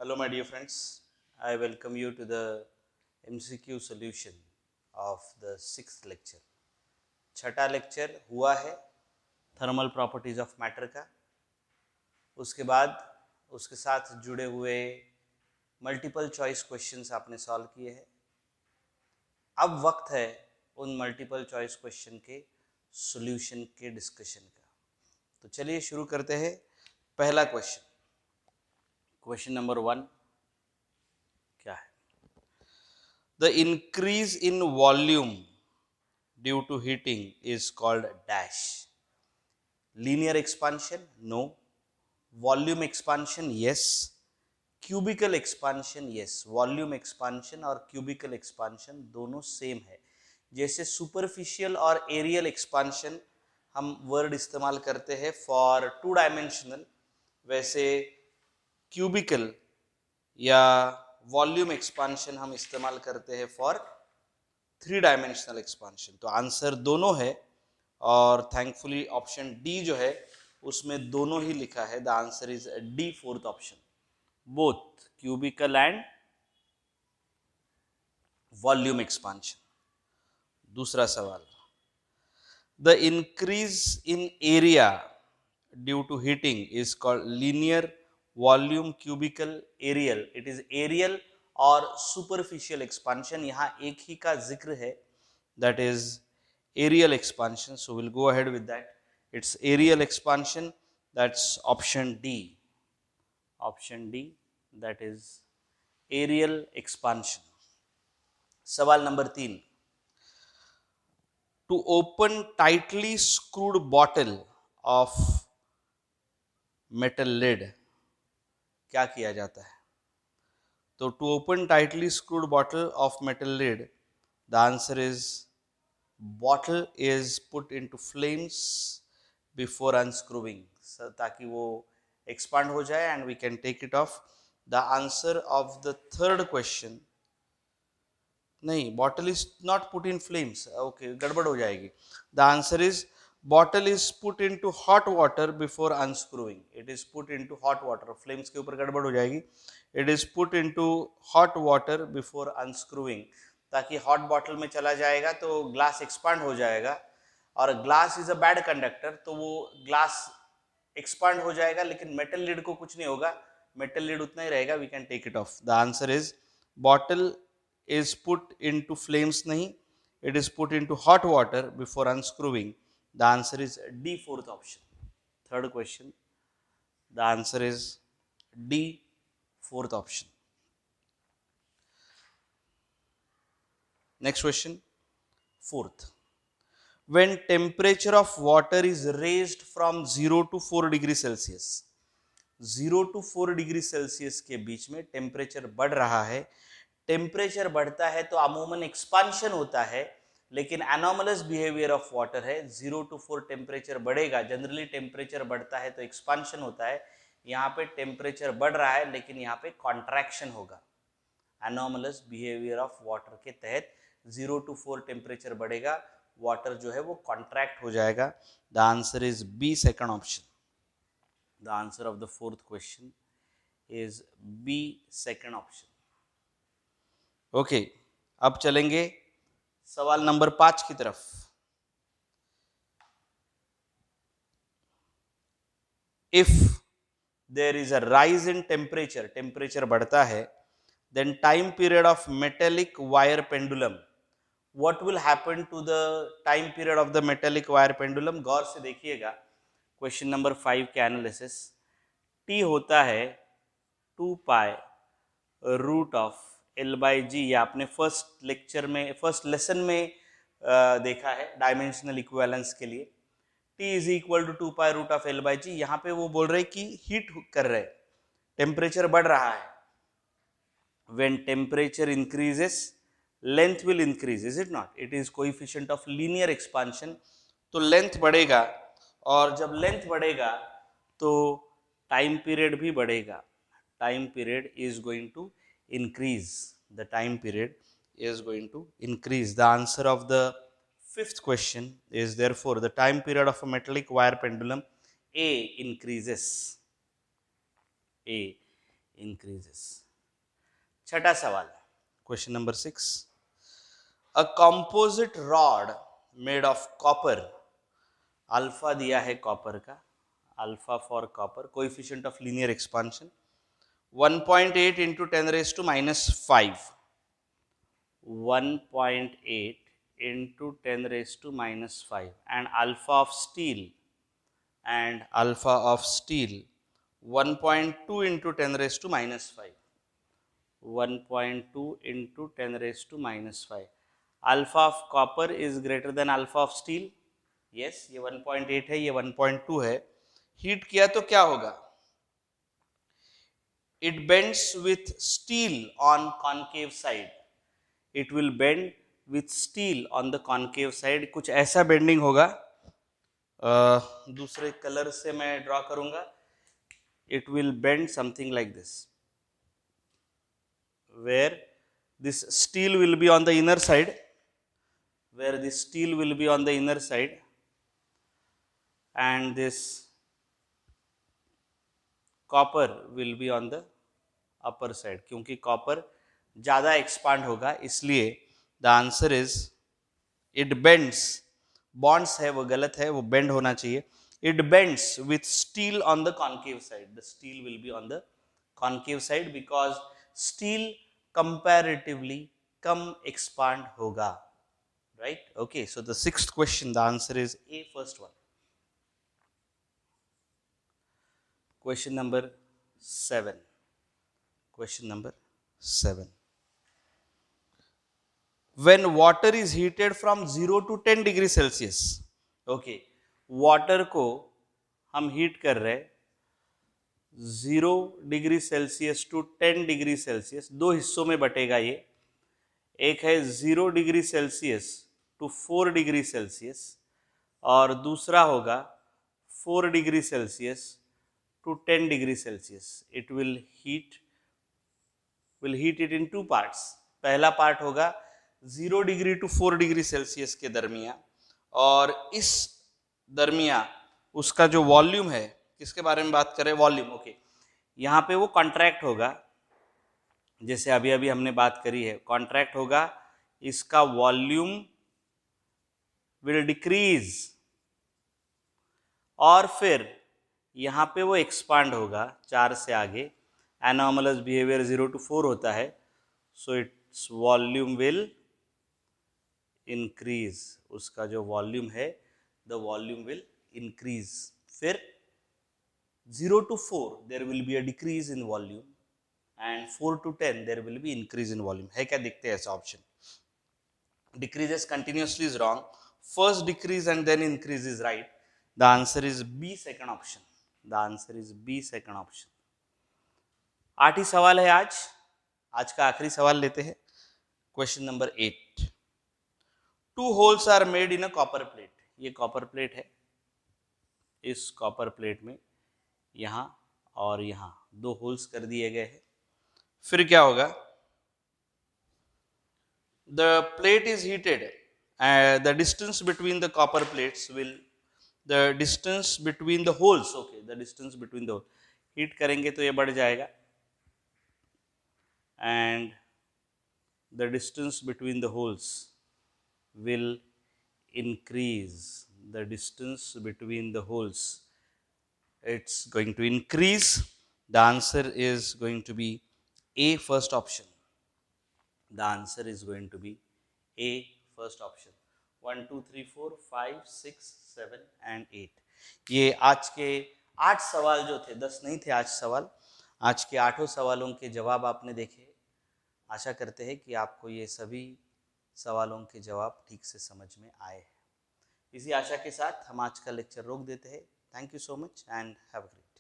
Hello my dear friends, I welcome you to the MCQ solution of the 6th lecture. छठा lecture हुआ है thermal properties of matter का। उसके बाद उसके साथ जुड़े हुए मल्टीपल चॉइस क्वेश्चंस आपने सॉल्व किए हैं। अब वक्त है उन मल्टीपल चॉइस क्वेश्चन के सॉल्यूशन के डिस्कशन का। तो चलिए शुरू करते हैं। पहला क्वेश्चन, क्वेश्चन नंबर 1 क्या है? The increase in volume due to heating is called dash. Linear expansion? No. Volume expansion? Yes. Cubical expansion? Yes. Volume expansion और cubical expansion दोनों सेम है। जैसे superficial और aerial expansion हम वर्ड इस्तेमाल करते हैं फॉर 2 डायमेंशनल, वैसे cubical या वॉल्यूम एक्सपांशन हम इस्तेमाल करते हैं फॉर 3 डायमेंशनल एक्सपांशन। तो आंसर दोनों है और थैंकफुली ऑप्शन डी जो है उसमें दोनों ही लिखा है। The answer is D, fourth option, both cubical and volume expansion. दूसरा सवाल, the increase in area due to heating is called linear, volume, cubical, areal. It is areal और सुपरफिशियल एक्सपांशन। यहाँ एक ही का जिक्र है, that is areal expansion. So will go ahead with that. It's areal expansion, that's option D. Option D, that is areal expansion. सवाल number 3, to open tightly screwed bottle of metal lid क्या किया जाता है? तो to open tightly screwed bottle of metal lid, the answer is bottle is put into flames before unscrewing, ताकि वो expand हो जाए and we can take it off. The answer of the third question, नहीं, bottle is not put in flames, okay, गड़बड़ हो जाएगी। The answer is bottle is put into hot water before unscrewing. It is put into hot water, flames के ऊपर गड़बड़ हो जाएगी। It is put into hot water before unscrewing, ताकि hot bottle में चला जाएगा तो ग्लास एक्सपांड हो जाएगा, और glass is a bad conductor, तो वो ग्लास एक्सपांड हो जाएगा, लेकिन मेटल लिड को कुछ नहीं होगा, मेटल लिड उतना ही रहेगा, we can take it off. The answer is bottle is put into flames nahi, it is put into hot water before unscrewing. The answer is D, fourth option. Third question, the answer is D, fourth option. Next question, fourth, when temperature of water is raised from 0 to 4 degree Celsius, 0 to 4 degree Celsius के बीच में temperature बढ़ रहा है। Temperature बढ़ता है तो अमूमन expansion होता है, लेकिन एनोमलस बिहेवियर ऑफ वाटर है। 0 to 4 टेम्परेचर बढ़ेगा, जनरली टेम्परेचर बढ़ता है तो एक्सपांशन होता है। यहाँ पे टेम्परेचर बढ़ रहा है लेकिन यहाँ पे कॉन्ट्रैक्शन होगा। एनोमलस बिहेवियर ऑफ वाटर के तहत 0 to 4 टेम्परेचर बढ़ेगा, वाटर जो है वो कॉन्ट्रैक्ट हो जाएगा। The answer is B, second option. The answer of the fourth question is B, second option. Okay, अब चलेंगे सवाल नंबर 5 की तरफ। If there is a rise in temperature, temperature बढ़ता है, then time period of metallic wire pendulum, what will happen to the time period of the metallic wire pendulum? गौर से देखिएगा क्वेश्चन नंबर 5 के एनालिसिस। टी होता है 2 pi root of L by G, ये आपने फर्स्ट लेक्चर में, first lesson में देखा है डायमेंशनल इक्विवेलेंस के लिए। T is equal to 2 pi root of L by G. यहाँ पे वो बोल रहे कि हीट कर रहे, टेम्परेचर बढ़ रहा है। When temperature increases length will increase, is it not? It is coefficient of linear expansion, तो लेंथ बढ़ेगा, और जब लेंथ बढ़ेगा तो टाइम पीरियड भी बढ़ेगा। Time period is going to increase, the time period is going to increase. The answer of the fifth question is therefore the time period of a metallic wire pendulum A increases. A increases. छठा सवाल, question number 6. A composite rod made of copper, alpha दिया है copper का, alpha for copper, coefficient of linear expansion 1.8 into 10 raised to minus 5. 1.8 into 10 raised to minus 5, and alpha of steel 1.2 into 10 raised to minus 5. 1.2 into 10 raised to minus 5. Alpha of copper is greater than alpha of steel. Yes, ये 1.8 है, ये 1.2 है. Heat किया तो क्या होगा? It bends with steel on concave side. It will bend with steel on the concave side. कुछ ऐसा बेंडिंग होगा, दूसरे कलर से मैं ड्रॉ करूंगा. It will bend something like this, where this steel will be on the inner side, and this copper will be on the upper side. क्योंकि copper ज़्यादा expand होगा, इसलिए the answer is it bends. Bonds है वो गलत है, वो bend होना चाहिए. It bends with steel on the concave side. The steel will be on the concave side because steel comparatively कम एक्सपांड होगा. Right? Okay, so the sixth question, the answer is A, first one. Question number 7. Question number 7. When water is heated from 0 to 10 degree Celsius. Okay, water को हम heat कर रहे 0 degree Celsius to 10 degree Celsius. दो हिस्सों में बटेगा ये. एक है 0 degree Celsius to 4 degree Celsius और दूसरा होगा 4 degree Celsius to 10 degree Celsius. It will heat it in two parts. पहला पार्ट होगा 0 डिग्री टू 4 डिग्री सेल्सियस के दरमिया, और इस दरमिया उसका जो वॉल्यूम है, किसके बारे में बात करें? वॉल्यूम. ओके, यहाँ पे वो कॉन्ट्रैक्ट होगा, जैसे अभी अभी हमने बात करी है, कॉन्ट्रैक्ट होगा. इसका वॉल्यूम विल डिक्रीज, और फिर यहाँ पे वो एक्सपांड होगा 4 से आगे. एनॉमलस बिहेवियर 0 to 4 होता है, so its volume will increase. उसका जो वॉल्यूम है, द वॉल्यूम विल इंक्रीज. फिर 0 to 4 there will be a decrease in volume, and 4 to 10 there will be increase in volume. है क्या? देखते हैं ऐसा option. Decreases continuously is wrong. First decrease and then increase is right. The answer is B, second option. The answer is B, second option. 8 सवाल है आज का आखिरी सवाल लेते हैं. Question number 8. 2 holes are made in a copper plate. ये copper plate है. इस कॉपर प्लेट में यहाँ और यहाँ 2 होल्स कर दिए गए हैं. फिर क्या होगा? The plate is heated. The distance between the copper plates will the distance between the holes. Okay, the distance between the heat करेंगे तो ये बढ़ जाएगा, and the distance between the holes will increase. The distance between the holes, it's going to increase. The answer is going to be A, first option. The answer is going to be A, first option. 1 2 3 4 5 6 7 and 8. ये आज के 8 सवाल जो थे, 10 नहीं थे आज सवाल. आज के 8 सवालों के जवाब आपने देखे. आशा करते हैं कि आपको ये सभी सवालों के जवाब ठीक से समझ में आए हैं. इसी आशा के साथ हम आज का लेक्चर रोक देते हैं. Thank you so much and have a great